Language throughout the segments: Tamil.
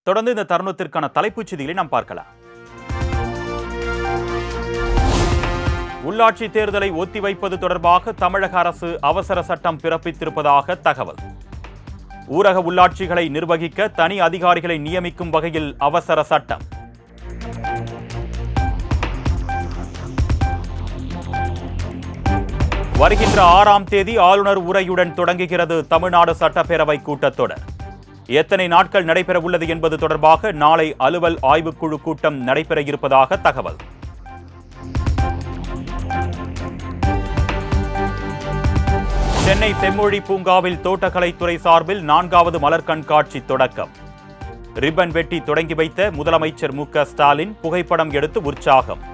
தொடர்ந்து இந்த தருணத்திற்கான தலைப்புச் செய்திகளை நாம் பார்க்கலாம். உள்ளாட்சி தேர்தலை ஒத்திவைப்பது தொடர்பாக தமிழக அரசு அவசர சட்டம் பிறப்பித்திருப்பதாக தகவல். ஊரக உள்ளாட்சிகளை நிர்வகிக்க தனி அதிகாரிகளை நியமிக்கும் வகையில் அவசர சட்டம். வருகின்ற 6ஆம் தேதி ஆளுநர் உரையுடன் தொடங்குகிறது தமிழ்நாடு சட்டப்பேரவை கூட்டத்தொடர். எத்தனை நாட்கள் நடைபெற உள்ளது என்பது தொடர்பாக நாளை அலுவல் ஆய்வுக்குழு கூட்டம் நடைபெற இருப்பதாக தகவல். சென்னை செம்மொழி பூங்காவில் தோட்டக்கலைத்துறை சார்பில் 4வது மலர் கண்காட்சி தொடக்கம். ரிப்பன் வெட்டி தொடங்கி வைத்த முதலமைச்சர் மு.க. ஸ்டாலின் புகைப்படம் எடுத்து உற்சாகம்.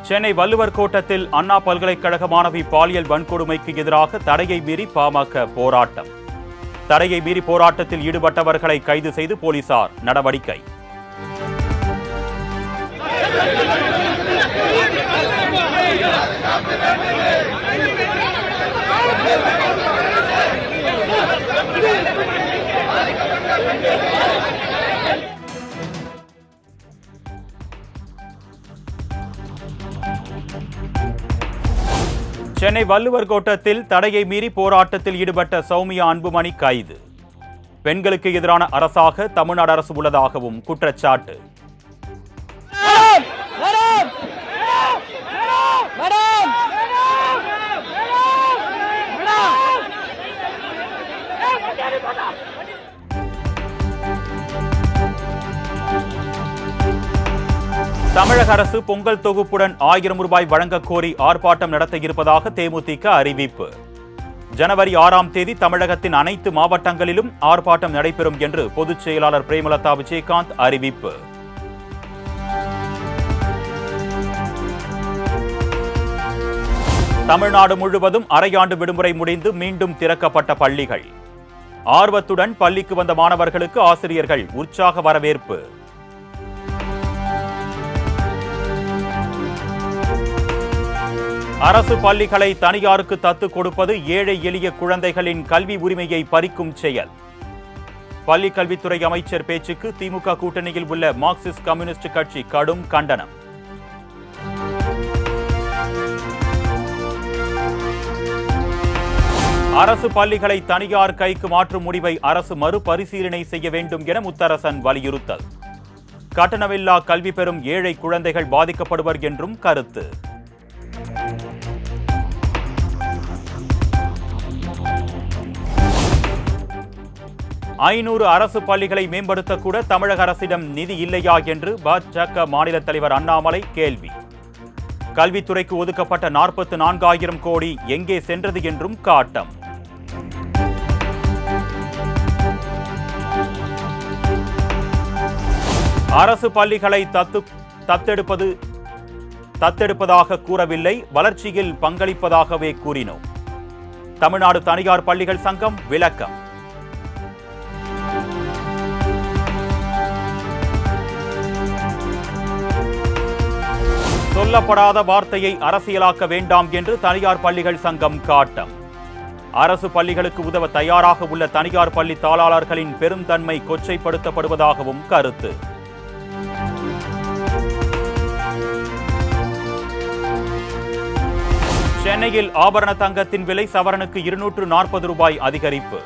சென்னை வள்ளுவர் கோட்டத்தில் அண்ணா பல்கலைக்கழக மாணவி பாலியல் வன்கொடுமைக்கு எதிராக தடையை மீறி பாமக போராட்டம். தடையை மீறி போராட்டத்தில் ஈடுபட்டவர்களை கைது செய்து போலீசார் நடவடிக்கை. சென்னை வள்ளுவர் கோட்டத்தில் தடையை மீறி போராட்டத்தில் ஈடுபட்ட சௌமியா அன்புமணி கைது. பெண்களுக்கு எதிரான அரசாக தமிழ்நாடு அரசு உள்ளதாகவும் குற்றச்சாட்டு. தமிழக அரசு பொங்கல் தொகுப்புடன் 1000 ரூபாய் வழங்கக் கோரி ஆர்ப்பாட்டம் நடத்த இருப்பதாக தேமுதிக அறிவிப்பு. ஜனவரி 6ஆம் தேதி தமிழகத்தின் அனைத்து மாவட்டங்களிலும் ஆர்ப்பாட்டம் நடைபெறும் என்று பொதுச் செயலாளர் பிரேமலதா விஜயகாந்த் அறிவிப்பு. தமிழ்நாடு முழுவதும் அரையாண்டு விடுமுறை முடிந்து மீண்டும் திறக்கப்பட்ட பள்ளிகள். ஆர்வத்துடன் பள்ளிக்கு வந்த மாணவர்களுக்கு ஆசிரியர்கள் உற்சாக வரவேற்பு. அரசு பள்ளிகளை தனியாருக்கு தத்து கொடுப்பது ஏழை எளிய குழந்தைகளின் கல்வி உரிமையை பறிக்கும் செயல். பள்ளிக் கல்வித்துறை அமைச்சர் பேச்சுக்கு திமுக கூட்டணியில் உள்ள மார்க்சிஸ்ட் கம்யூனிஸ்ட் கட்சி கடும் கண்டனம். அரசு பள்ளிகளை தனியார் கைக்கு மாற்றும் முடிவை அரசு மறுபரிசீலனை செய்ய வேண்டும் என முத்தரசன் வலியுறுத்தல். கட்டணமில்லா கல்வி பெறும் ஏழை குழந்தைகள் பாதிக்கப்படுவர் என்றும் கருத்து. 500 அரசு பள்ளிகளை மேம்படுத்தக்கூட தமிழக அரசிடம் நிதி இல்லையா என்று பாஜக மாநில தலைவர் அண்ணாமலை கேள்வி. கல்வித்துறைக்கு ஒதுக்கப்பட்ட 44,000 கோடி எங்கே சென்றது என்றும் காட்டம். அரசு பள்ளிகளை தத்தெடுப்பதாக கூறவில்லை, வளர்ச்சியில் பங்களிப்பதாகவே கூறினோம். தமிழ்நாடு தனியார் பள்ளிகள் சங்கம் விளக்கம். சொல்லப்படாத வார்த்தையை அரசியலாக்க வேண்டாம் என்று தனியார் பள்ளிகள் சங்கம் காட்டம். அரசு பள்ளிகளுக்கு உதவ தயாராக உள்ள தனியார் பள்ளி தாளாளர்களின் பெருந்தன்மை கொச்சைப்படுத்தப்படுவதாகவும் கருத்து. சென்னையில் ஆபரண தங்கத்தின் விலை சவரனுக்கு 240 ரூபாய் அதிகரிப்பு.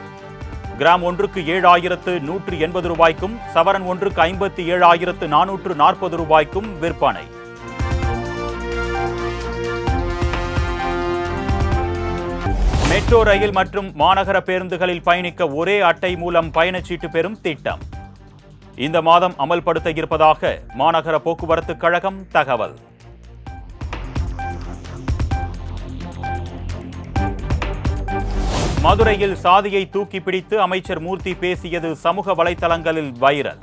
கிராம் ஒன்றுக்கு 7,180 ரூபாய்க்கும் சவரன் ஒன்றுக்கு 57,440 ரூபாய்க்கும் விற்பனை. மெட்ரோ ரயில் மற்றும் மாநகர பேருந்துகளில் பயணிக்க ஒரே அட்டை மூலம் பயணச்சீட்டு பெறும் திட்டம் இந்த மாதம் அமல்படுத்த இருப்பதாக மாநகர போக்குவரத்து கழகம் தகவல். மதுரையில் சாதியை தூக்கி பிடித்து அமைச்சர் மூர்த்தி பேசியது சமூக வலைதளங்களில் வைரல்.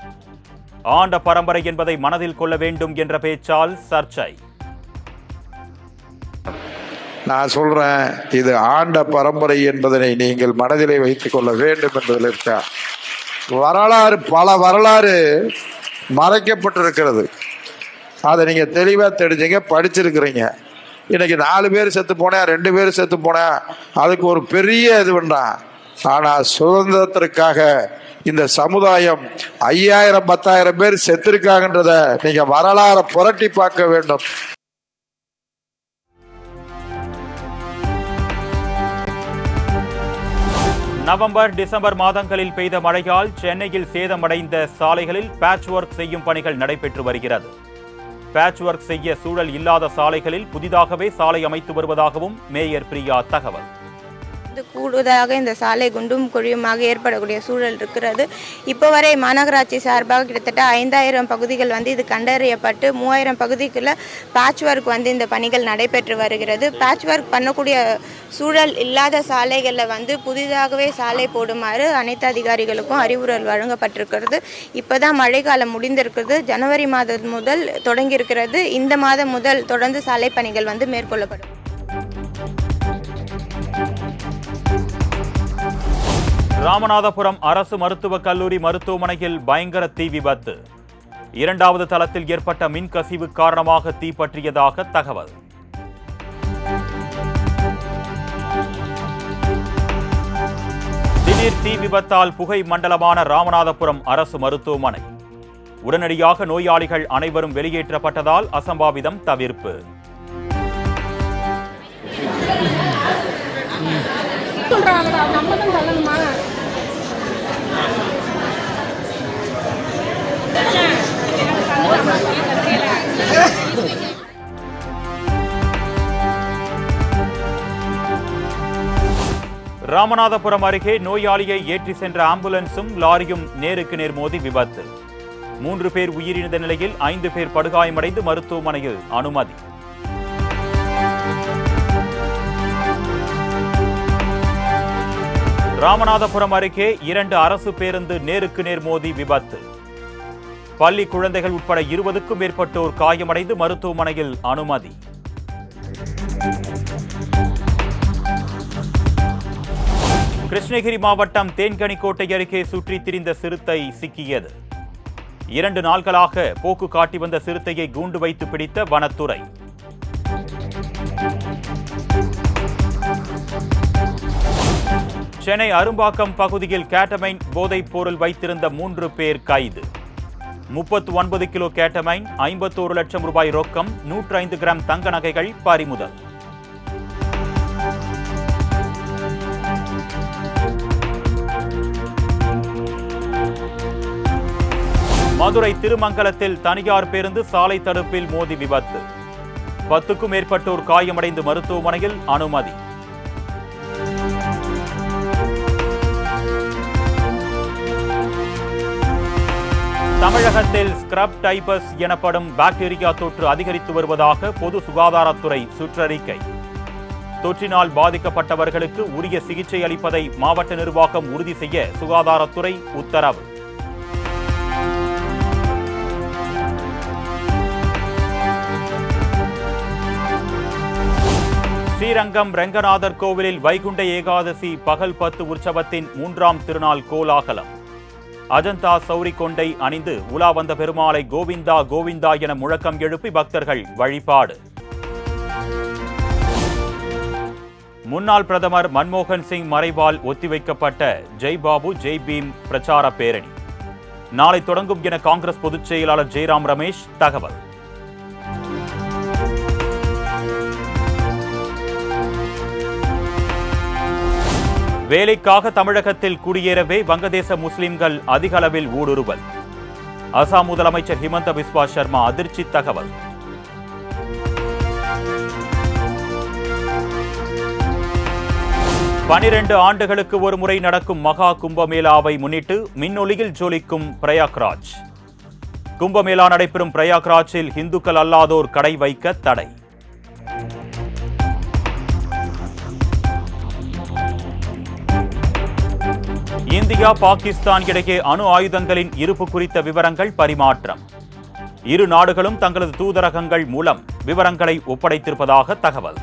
ஆண்ட பரம்பரை என்பதை மனதில் கொள்ள வேண்டும் என்ற பேச்சால் சர்ச்சை. நான் சொல்றேன், இது ஆண்ட பரம்பரை என்பதனை நீங்கள் மனதிலே வைத்துக் கொள்ள வேண்டும் என்பதில் இருக்க வரலாறு, பல வரலாறு மறைக்கப்பட்டிருக்கிறது. அதை நீங்கள் தெளிவாக தெரிஞ்சுங்க, படிச்சிருக்கிறீங்க. இன்னைக்கு 4 பேர் செத்து போனா 2 பேர் செத்து போனா அதுக்கு ஒரு பெரிய இது வேண்டாம். ஆனால் சுதந்திரத்திற்காக இந்த சமுதாயம் 5000 10,000 பேர் செத்திருக்காங்கன்றத நீங்க வரலாறை புரட்டி பார்க்க வேண்டும். நவம்பர் டிசம்பர் மாதங்களில் பெய்த மழையால் சென்னையில் சேதமடைந்த சாலைகளில் பேட்ச் ஒர்க் செய்யும் பணிகள் நடைபெற்று வருகிறது. பேட்ச் ஒர்க் செய்ய சூழல் இல்லாத சாலைகளில் புதிதாகவே சாலை அமைத்து வருவதாகவும் மேயர் பிரியா தகவல். கூடுதலாக இந்த சாலை குண்டும் குழியுமாக ஏற்படக்கூடிய சூழல் இருக்கிறது. இப்போ வரை மாநகராட்சி சார்பாக கிட்டத்தட்ட 5000 பகுதிகள் இது கண்டறியப்பட்டு 3000 பகுதிகளில் பேட்ச் ஒர்க் இந்த பணிகள் நடைபெற்று வருகிறது. பேட்ச் ஒர்க் பண்ணக்கூடிய சூழல் இல்லாத சாலைகளில் புதிதாகவே சாலை போடுமாறு அனைத்து அதிகாரிகளுக்கும் அறிவுறுத்தல் வழங்கப்பட்டிருக்கிறது. இப்போ தான் மழைக்காலம் முடிந்திருக்கிறது. ஜனவரி மாதம் முதல் தொடங்கியிருக்கிறது. இந்த மாதம் முதல் தொடர்ந்து சாலை பணிகள் மேற்கொள்ளப்படும். ராமநாதபுரம் அரசு மருத்துவக் கல்லூரி மருத்துவமனையில் பயங்கர தீ விபத்து. 2வது தளத்தில் ஏற்பட்ட மின்கசிவு காரணமாக தீ பற்றியதாக தகவல். திடீர் தீ விபத்தால் புகை மண்டலமான ராமநாதபுரம் அரசு மருத்துவமனை. உடனடியாக நோயாளிகள் அனைவரும் வெளியேற்றப்பட்டதால் அசம்பாவிதம் தவிர்ப்பு. ராமநாதபுரம் அருகே நோயாளியை ஏற்றி சென்ற ஆம்புலன்ஸும் லாரியும் நேருக்கு நேர் மோதி விபத்து. 3 பேர் உயிரிழந்த நிலையில் 5 பேர் படுகாயமடைந்து மருத்துவமனையில் அனுமதி. ராமநாதபுரம் அருகே 2 அரசு பேருந்து நேருக்கு நேர் மோதி விபத்து. பள்ளி குழந்தைகள் உட்பட 20க்கும் மேற்பட்டோர் காயமடைந்து மருத்துவமனையில் அனுமதி. கிருஷ்ணகிரி மாவட்டம் தேன்கனிக்கோட்டை அருகே சுற்றி திரிந்த சிறுத்தை சிக்கியது. 2 நாட்களாக போக்கு காட்டி வந்த சிறுத்தையை கூண்டு வைத்து பிடித்த வனத்துறை. சென்னை அரும்பாக்கம் பகுதியில் கேட்டமைன் போதைப் பொருள் வைத்திருந்த 3 பேர் கைது. 39 கிலோ கேட்டமைன், 51 லட்சம் ரூபாய் ரொக்கம், 105 கிராம் தங்க நகைகள் பறிமுதல். மதுரை திருமங்கலத்தில் தனியார் பேருந்து சாலை தடுப்பில் மோதி விபத்து. 10க்கும் மேற்பட்டோர் காயமடைந்து மருத்துவமனையில் அனுமதி. தமிழகத்தில் ஸ்கிரப் டைபஸ் எனப்படும் பாக்டீரியா தொற்று அதிகரித்து வருவதாக பொது சுகாதாரத்துறை சுற்றறிக்கை. தொற்றினால் பாதிக்கப்பட்டவர்களுக்கு உரிய சிகிச்சை அளிப்பதை மாவட்ட நிர்வாகம் உறுதி செய்ய சுகாதாரத்துறை உத்தரவு. ஸ்ரீரங்கம் ரெங்கநாதர் கோவிலில் வைகுண்ட ஏகாதசி பகல் 10 உற்சவத்தின் 3ஆம் திருநாள் கோலாகலம். அஜந்தா சௌரி கொண்டை அணிந்து உலா வந்த பெருமாளை கோவிந்தா கோவிந்தா என முழக்கம் எழுப்பி பக்தர்கள் வழிபாடு. முன்னாள் பிரதமர் மன்மோகன் சிங் மறைவால் ஒத்திவைக்கப்பட்ட ஜெய் பாபு ஜெய் பீம் பிரச்சார பேரணி நாளை தொடங்கும் என காங்கிரஸ் பொதுச் செயலாளர் ஜெய்ராம் ரமேஷ் தகவல். வேலைக்காக தமிழகத்தில் குடியேறவே வங்கதேச முஸ்லிம்கள் அதிக அளவில் ஊடுருவல். அசாம் முதலமைச்சர் ஹிமந்த பிஸ்வா சர்மா அதிர்ச்சி தகவல். பனிரெண்டு ஆண்டுகளுக்கு ஒரு முறை நடக்கும் மகா கும்பமேளாவை முன்னிட்டு மின்னொலியில் ஜொலிக்கும் பிரயாக்ராஜ். கும்பமேளா நடைபெறும் பிரயாக்ராஜில் இந்துக்கள் அல்லாதோர் கடை வைக்க தடை. இந்தியா பாகிஸ்தான் இடையே அணு ஆயுதங்களின் இருப்பு குறித்த விவரங்கள் பரிமாற்றம். இரு நாடுகளும் தங்களது தூதரகங்கள் மூலம் விவரங்களை ஒப்படைத்திருப்பதாக தகவல்.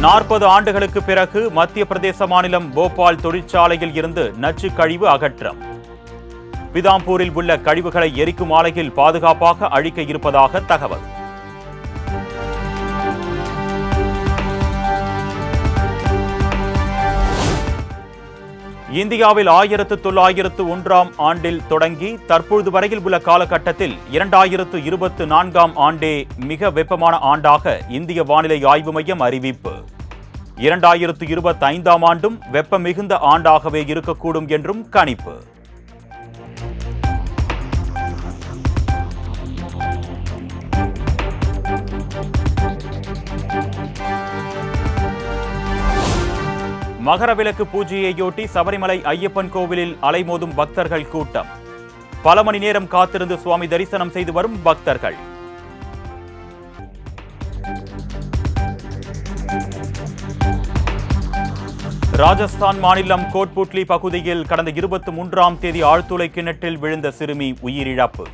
40 ஆண்டுகளுக்கு பிறகு மத்திய பிரதேச மாநிலம் போபால் தொழிற்சாலையில் இருந்து நச்சு கழிவு அகற்றம். பிதாம்பூரில் உள்ள கழிவுகளை எரிக்கும் ஆலையில் பாதுகாப்பாக அழிக்க இருப்பதாக தகவல். இந்தியாவில் 1901ஆம் ஆண்டில் தொடங்கி தற்பொழுது வரையில் உள்ள காலகட்டத்தில் 2024ஆம் ஆண்டே மிக வெப்பமான ஆண்டாக இந்திய வானிலை ஆய்வு மையம் அறிவிப்பு. 2025ஆம் ஆண்டும் வெப்பம் மிகுந்த ஆண்டாகவே இருக்கக்கூடும் என்றும் கணிப்பு. மகரவிளக்கு பூஜையையொட்டி சபரிமலை ஐயப்பன் கோவிலில் அலைமோதும் பக்தர்கள் கூட்டம். பல மணி நேரம் காத்திருந்து சுவாமி தரிசனம் செய்து வரும் பக்தர்கள். ராஜஸ்தான் மாநிலம் கோட்புட்லி பகுதியில் கடந்த 23ஆம் தேதி ஆழ்துளை கிணற்றில் விழுந்த சிறுமி உயிரிழப்பு.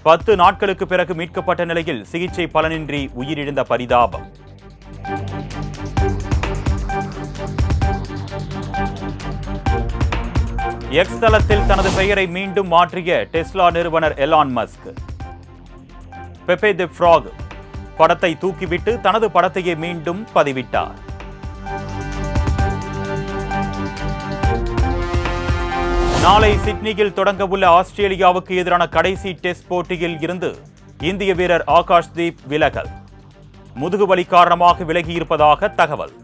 10 நாட்களுக்கு பிறகு மீட்கப்பட்ட நிலையில் சிகிச்சை பலனின்றி உயிரிழந்த பரிதாபம். எக்ஸ் தளத்தில் தனது பெயரை மீண்டும் மாற்றிய டெஸ்லா நிறுவனர் எலான் மஸ்க். பெப்பே தி ஃப்ராக் படத்தை தூக்கிவிட்டு தனது படத்தையே மீண்டும் பதிவிட்டார். நாளை சிட்னியில் தொடங்கவுள்ள ஆஸ்திரேலியாவுக்கு எதிரான கடைசி டெஸ்ட் போட்டியில் இருந்து இந்திய வீரர் ஆகாஷ்தீப் விலகல். முதுகுவலி காரணமாக விலகியிருப்பதாக தகவல்.